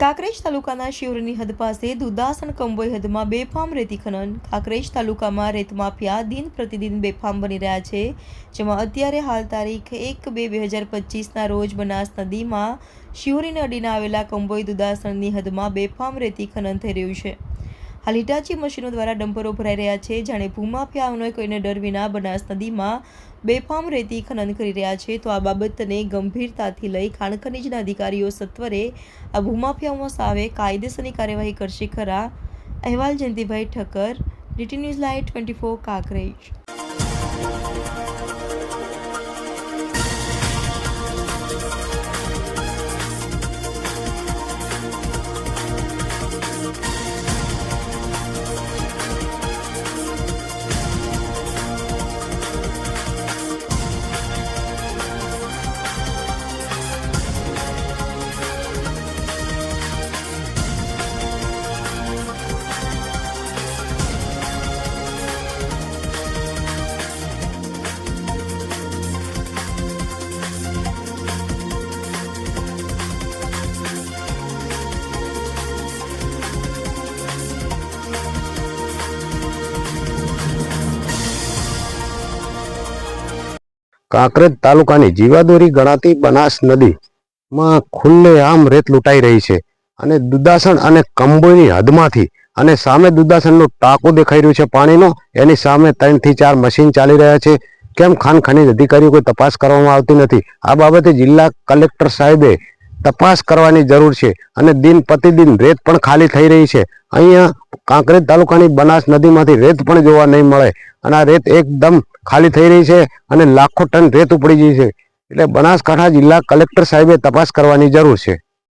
કાંકરેજ તાલુકાના શિવરની હદ પાસે દુદાસણ કંબોઈ હદમાં બેફામ રેતી ખનન। કાંકરેજ તાલુકામાં રેત માફિયા દિન પ્રતિદિન બેફામ બની રહ્યા છે, જેમાં અત્યારે હાલ તારીખ 1/2/2025ના રોજ બનાસ નદીમાં શિવરીને અડીને આવેલા કંબોઈ દુદાસણની હદમાં બેફામ રેતી ખનન થઈ રહ્યું છે। હાલ હિટાચી મશીનો દ્વારા ડમ્પરો ભરાઈ રહ્યા છે, જાણે ભૂમાફિયાઓનો કોઈને ડર વિના બનાસ નદીમાં બેફામ રેતી ખનન કરી રહ્યા છે। તો આ બાબતને ગંભીરતાથી લઈ ખાણ ખનીજના અધિકારીઓ સત્વરે આ ભૂમાફિયાઓ સામે કાયદેસરની કાર્યવાહી કરશે ખરા। અહેવાલ Jayantibhai Thakkar, DT news live 24 Kankrej. Kankrej તાલુકાની જીવાદોરી ગણાતી બનાસ નદીમાં ખુલ્લેઆમ રેત લૂંટાઈ રહી છે અને દુદાસણ અને કંબોઈની હદમાંથી અને સામે દુદાસણનો ટાંકો દેખાઈ રહ્યું છે પાણીનો, એની સામે 3 થી 4 મશીન ચાલી રહ્યા છે। કેમ ખાણ ખનીજ અધિકારીઓ કોઈ તપાસ કરવામાં આવતી નથી? આ બાબતે જિલ્લા કલેક્ટર સાહેબે તપાસ કરવાની જરૂર છે અને દિન પ્રતિદિન રેત પણ ખાલી થઈ રહી છે। અહીંયા કાંકરેજ તાલુકાની બનાસ નદીમાંથી રેત પણ જોવા નહીં મળે અને આ રેત એકદમ ખાલી થઈ રહી છે અને લાખો ટન રેત ઉપડી ગઈ છે। એટલે બનાસકાંઠા જિલ્લા કલેક્ટર સાહેબે તપાસ કરવાની જરૂર છે।